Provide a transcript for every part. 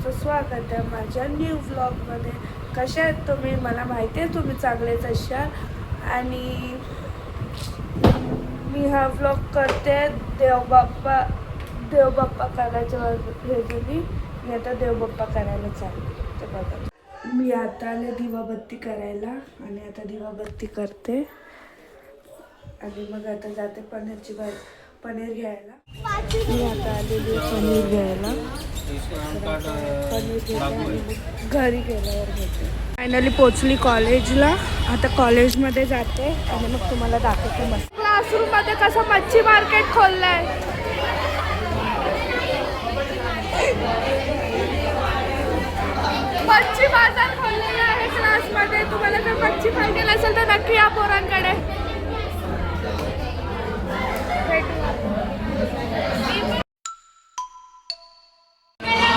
तुमचं स्वागत आहे माझ्या न्यू व्लॉगमध्ये. कशा आहेत तुम्ही? मला माहिती आहे तुम्ही चांगलेच असाल. आणि मी हा व्लॉग करते देवबाप्पा करायच्या हेतूनी. मी आता देवबाप्पा करायला चालले. ते बघा, मी आता आले दिवाबत्ती करायला आणि आता दिवाबत्ती करते आणि मग आता जाते पनीर घ्यायला. मी आता आलेली पनीर घ्यायला. पनीर घेते आणि घरी गेल्यावर घेते. फायनली पोचली कॉलेजला. आता कॉलेजमध्ये जाते आणि मग तुम्हाला दाखवते. मस्त क्लासरूममध्ये कसं मच्छी मार्केट खोललंय. मच्छी बाजार खोललेला आहे क्लासमध्ये. तुम्हाला जर मच्छी पाहिजे असेल तर नक्की या पोरांकडे.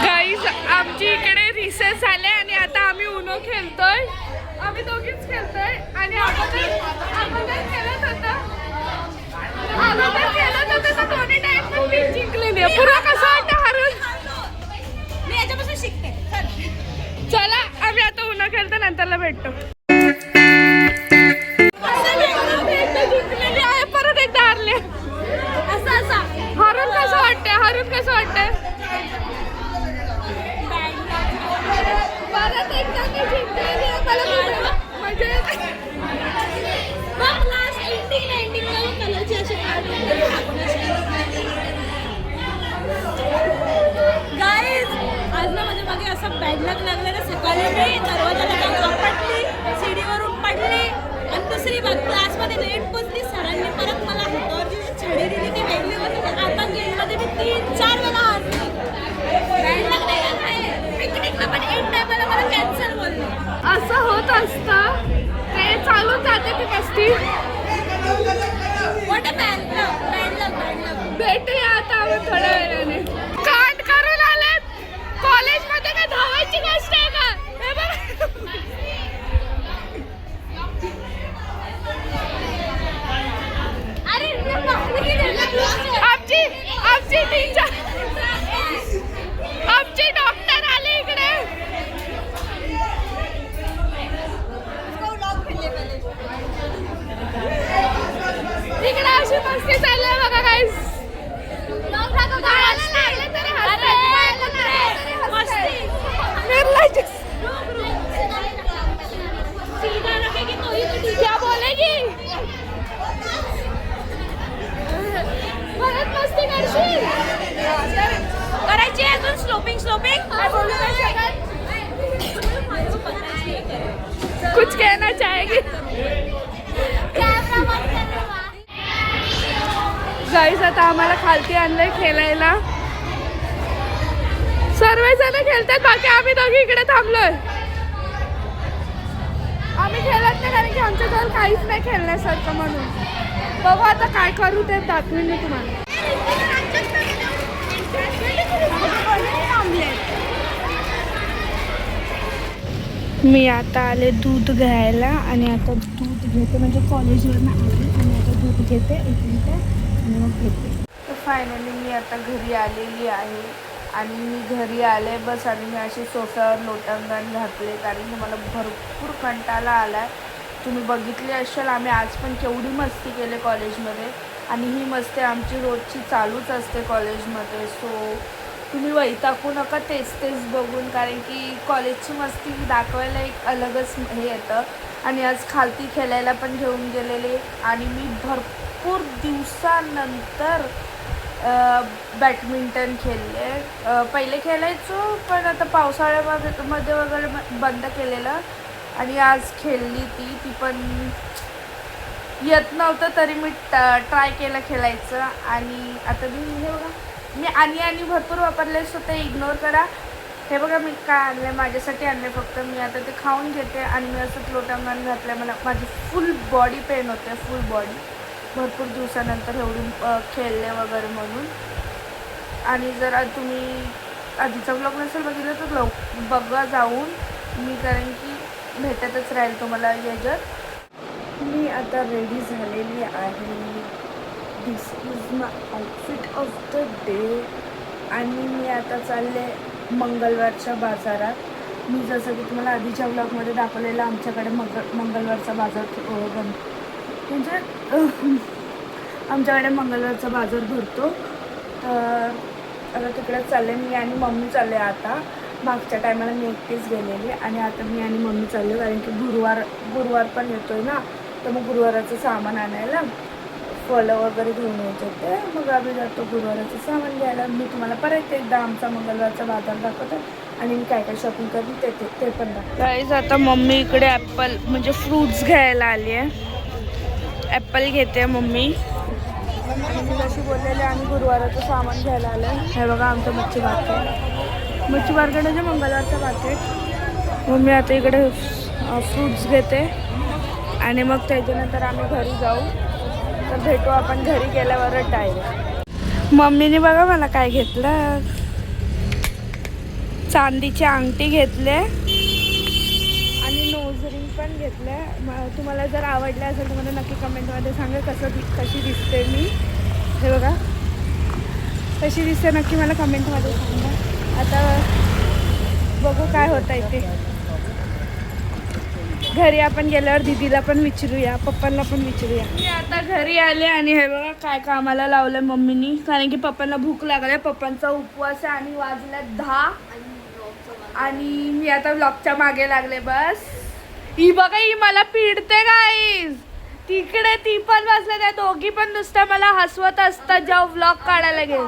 गाईज, आमची इकडे रिसेस झाले आणि आता आम्ही उनो खेळतोय. आम्ही दोघीच खेळतोय आणि अगोदर खेळत होतं तर दोन्ही टाइम पण मी जिंकलेली आहे. पुरा कसं वाटतं हारून? मी याच्यापासून शिकते. चला, आम्ही आता उनो खेळतो, नंतरला भेटतो. जिंकलेली आहे, परत एकदा हारले. हरून कसं वाटतंय? परत एकदा मी जिंकलेली आहे. मला मजा येते. गाईज, आज ना माझ्या मागे असं बॅड लक लागलं ना. सकाळी मी दरवाजाला आपटली, सीडीवरून पडली आणि दुसरी क्लासमध्ये लेट पोचली. सरांनी परत मला हातावर जी छडी दिली ती वेगळी होती. आता गेममध्ये मी 3-4 वेळा हारली. बॅड लक नाही, पिकनिकला पण एंड टाइमला मला कॅन्सल बोललं. असं होत असतं. ते चालून जाते ती मस्ती. What a bad luck. भेटूया आता आपण थोड्या वेळाने. कांड करून आलेत. कॉलेजमध्ये काय धावायची गोष्ट आहे का? हे बघ. आमची डॉक्टर आले इकडे. इकडे अशी मस्ती चालली आहे बघा गाईस. क्या बोलेगी? परत मस्ती करशील? करायची अजून स्लोपिंग. कुछ कहना चाहेगी? गाईस, आता आम्हाला खालती आणलंय खेळायला. सर्वजण खेळतात, बाकी आम्ही दोघी इकडे थांबलोय. आम्ही खेळत नाही कारण की आमच्याजवळ काहीच नाही खेळण्यासारखं. म्हणून बघू आता काय करू ते दाखवीन मी तुम्हाला. मी आता आले दूध घ्यायला आणि आता दूध घेते, म्हणजे कॉलेजवरनं आले आणि आता दूध घेते. 1 मिनिट आणि मग घेते. तर फायनली मी आता घरी आलेली आहे आणि मी घरी आले बस. आणि मी अशी सोफ्यावर लोटांगण घातले कारण की मला भरपूर कंटाळा आला आहे. तुम्ही बघितले असेल आम्ही आज पण केवढी मस्ती केली कॉलेजमध्ये. आणि ही मस्ती आमची रोजची चालूच असते कॉलेजमध्ये. सो तुम्ही वैतागू नका तेच बघून, कारण की कॉलेजची मस्ती दाखवायला एक अलगच हे येतं. आणि आज खालती खेळायला पण घेऊन गेलेले आणि मी भरपूर दिवसानंतर बॅडमिंटन खेळले. पहिले खेळायचो पण आता पावसाळ्यामध्ये वगैरे बंद केलेलं. आणि आज खेळली ती पण येत नव्हतं तरी मी ट्राय केलं खेळायचं. आणि आता मी हे बघा, मी आणि भरपूर वापरले सो ते इग्नोर करा. हे बघा मी काय आणलं, माझ्यासाठी आणले फक्त. मी आता ते खाऊन घेते आणि मी असंच लोटांगण घातलं. मला माझी फुल बॉडी पेन होते, फुल बॉडी. भरपूर दिवसानंतर एवढी खेळले वगैरे म्हणून. आणि जर तुम्ही आधीचा ब्लॉग नसेल बघितलं तर बघा जाऊन. मी कारण की भेटतच राहील तुम्हाला याच्यात. मी आता रेडी झालेली आहे. This is my outfit of the day. आणि मी आता चालले मंगळवारच्या बाजारात. मी जसं की तुम्हाला आधीच्या ब्लॉगमध्ये दाखवलेलं आमच्याकडे मंगळवारचा बाजार म्हणजे आमच्याकडे मंगळवारचा बाजार भरतो. तर आता तिकडे चालले मी आणि मम्मी चालले. आता मागच्या टायमाला मी एकटीच गेलेली आणि आता मी आणि मम्मी चालले, कारण की गुरुवार पण येतोय ना, तर मग गुरुवाराचं सामान आणायला फळं वगैरे घेऊन यायचे होते. मग आम्ही जातो गुरुवाराचं सामान घ्यायला. मी तुम्हाला परत एकदा आमचा मंगळवारचा बाजार दाखवतो आणि मी काय काय शॉपिंग करते ते पण दाखवते. गाईज आता मम्मी इकडे ॲपल म्हणजे फ्रूट्स घ्यायला आली आहे. ॲपल घेते मम्मी. आणि मी जशी बोललेले आम्ही गुरुवाराचं सामान घ्यायला आलं आहे. हे बघा आमचं मच्छी मार्केट मंगळवारचं मार्केट. मम्मी आता इकडे फ्रूट्स घेते आणि मग त्याच्यानंतर आम्ही घरी जाऊ. तर भेटू आपण घरी गेल्यावर डायरेक्ट. मम्मीने बघा मला काय घेतलं, चांदीची अंगठी घेतले आणि नोज रिंग पण घेतले. तुम्हाला जर आवडले असेल तर मला नक्की कमेंटमध्ये सांगा कशी दिसते मी. हे बघा कशी दिसते नक्की मला कमेंटमध्ये सांगा. आता बघू काय होतं आहे ते. घरी आपण गेल्यावर दीदीला पण विचारूया, पप्पांना पण विचारूया. मी आता घरी आले आणि हे बघा काय कामाला लावलं मम्मीनी, कारण की पप्पांना भूक लागली. पप्पांचा उपवास आहे आणि वाजले 10 आणि मी आता व्लॉगच्या मागे लागले. बस ही बघा ही मला पिडते गाईज. तिकडे ती पण बसले, त्या दोघी पण नुसतं मला हसवत असतात जेव्हा व्लॉग काढायला गेल.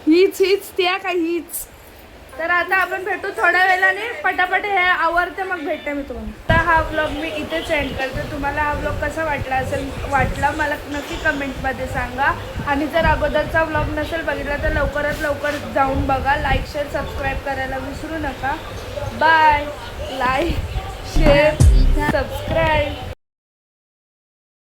हीच त्या का हीच. तर आता आपण भेटू थोड्या वेळाने. पटापट हे आवरते मग भेटते मी तुम्हाला. तर हा व्लॉग मी इथेच एंड करते. तुम्हाला हा व्लॉग कसा वाटला मला नक्की कमेंटमध्ये सांगा. आणि जर अगोदरचा व्लॉग नसेल बघितला तर लवकरात लवकर जाऊन बघा. लाईक शेअर सबस्क्राईब करायला विसरू नका. बाय. Like share subscribe.